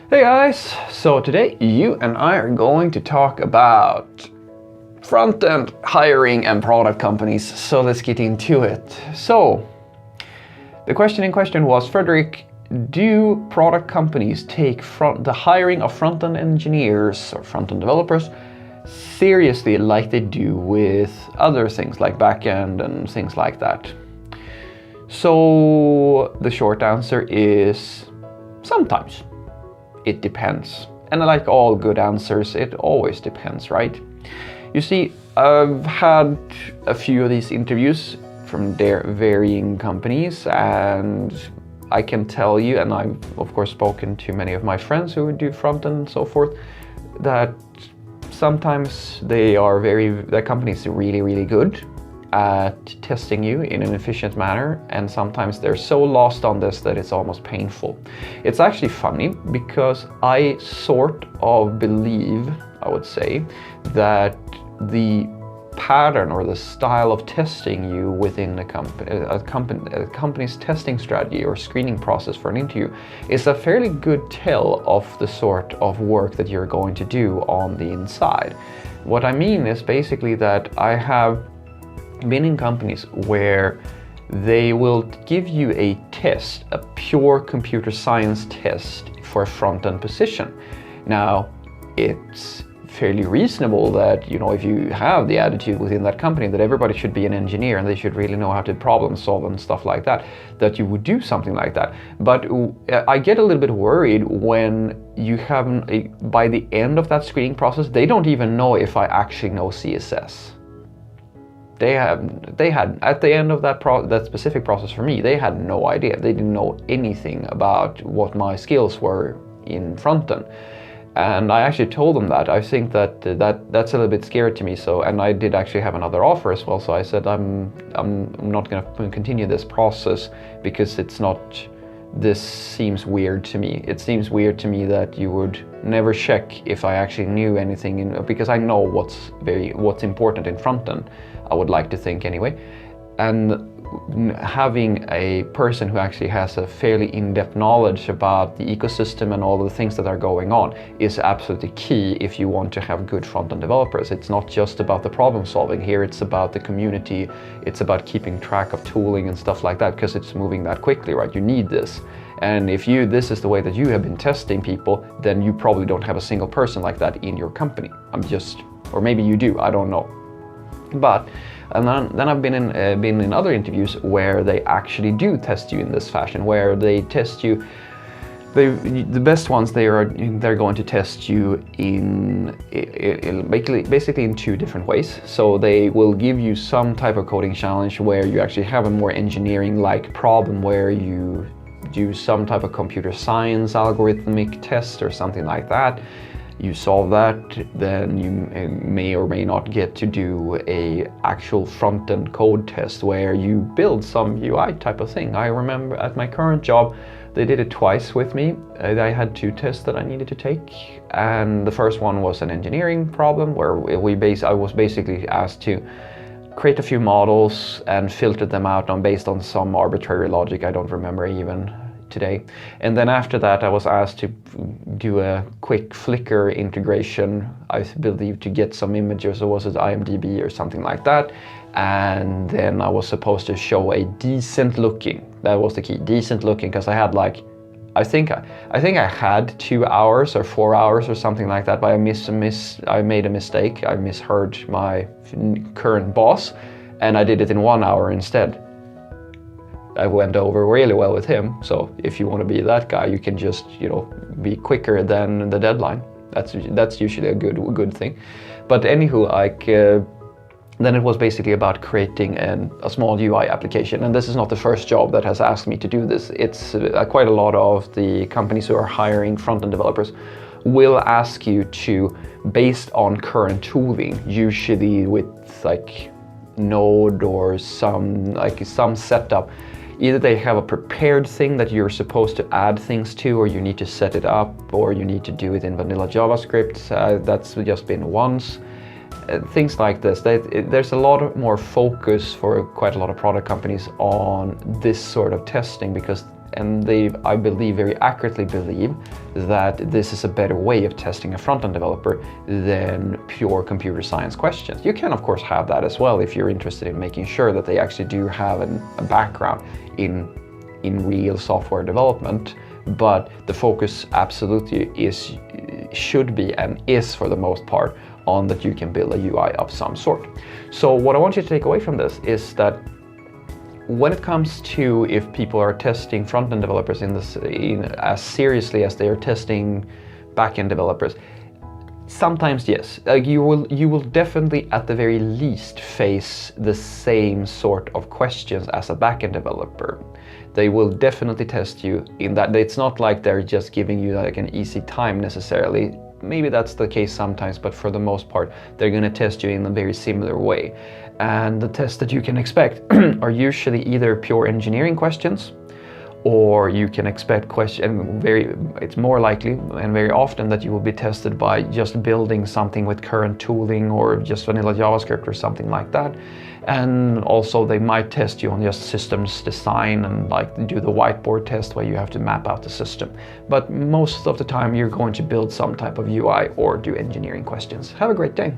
Hey guys, so today you and I are going to talk about front-end hiring and product companies, so let's get into it. So, the question in question was, Frederick, do product companies take the hiring of front-end engineers or front-end developers seriously like they do with other things like back-end and things like that? So, the short answer is sometimes. It depends. And like all good answers, it always depends, right? You see, I've had a few of these interviews from their varying companies, and I can tell you, and I've of course spoken to many of my friends who do front end and so forth, that sometimes the companies are really good at testing you in an efficient manner, and sometimes they're so lost on this that it's almost painful. It's actually funny because I sort of believe, I would say, that the pattern or the style of testing you within a company's testing strategy or screening process for an interview is a fairly good tell of the sort of work that you're going to do on the inside. What I mean is basically that I have been in companies where they will give you a test, a pure computer science test for a front-end position. Now, it's fairly reasonable that, if you have the attitude within that company that everybody should be an engineer and they should really know how to problem solve and stuff like that, that you would do something like that. But I get a little bit worried when you haven't, by the end of that screening process, they don't even know if I actually know CSS. They had at the end of that specific process for me, they had no idea. They didn't know anything about what my skills were in front end. And I actually told them that. I think that's a little bit scary to me. So, and I did actually have another offer as well. So I said, I'm not going to continue this process because it's not. This seems weird to me. It seems weird to me that you would never check if I actually knew anything, because I know what's important in front end. I would like to think anyway. And having a person who actually has a fairly in-depth knowledge about the ecosystem and all the things that are going on is absolutely key if you want to have good front-end developers. It's not just about the problem solving here, it's about the community, it's about keeping track of tooling and stuff like that, because it's moving that quickly, right? You need this. And if this is the way that you have been testing people, then you probably don't have a single person like that in your company. Or maybe you do, I don't know. But and then I've been in other interviews where they actually do test you in this fashion, where they test you. The best ones they're going to test you in basically in two different ways. So they will give you some type of coding challenge where you actually have a more engineering-like problem, where you do some type of computer science algorithmic test or something like that. You solve that, then you may or may not get to do a actual front-end code test where you build some UI type of thing. I remember at my current job, they did it twice with me. I had two tests that I needed to take, and the first one was an engineering problem where I was basically asked to create a few models and filter them out based on some arbitrary logic. I don't remember even today. And then after that, I was asked to do a quick Flickr integration, I believe, to get some images, or was it IMDb or something like that. And then I was supposed to show a decent looking, that was the key, decent looking, because I had I think I had 2 hours or 4 hours or something like that, but I made a mistake. I misheard my current boss, and I did it in 1 hour instead. I went over really well with him. So if you want to be that guy, you can just, be quicker than the deadline. That's usually a good thing. But anywho, then it was basically about creating a small UI application. And this is not the first job that has asked me to do this. It's quite a lot of the companies who are hiring front-end developers will ask you to, based on current tooling, usually with Node or some setup. Either they have a prepared thing that you're supposed to add things to, or you need to set it up, or you need to do it in vanilla JavaScript. That's just been once. Things like this. There's a lot more focus for quite a lot of product companies on this sort of testing, because and they, I believe, very accurately believe that this is a better way of testing a front-end developer than pure computer science questions. You can of course have that as well if you're interested in making sure that they actually do have a background in real software development, but the focus absolutely should be and is for the most part on that you can build a UI of some sort. So what I want you to take away from this is that when it comes to if people are testing front-end developers as seriously as they are testing back-end developers, sometimes yes, you will definitely at the very least face the same sort of questions as a back-end developer. They will definitely test you in that. It's not like they're just giving you like an easy time necessarily. Maybe that's the case sometimes, but for the most part, they're going to test you in a very similar way. And the tests that you can expect are usually either pure engineering questions, or you can expect it's more likely and very often that you will be tested by just building something with current tooling or just vanilla JavaScript or something like that. And also they might test you on just systems design and like do the whiteboard test where you have to map out the system. But most of the time you're going to build some type of UI or do engineering questions. Have a great day.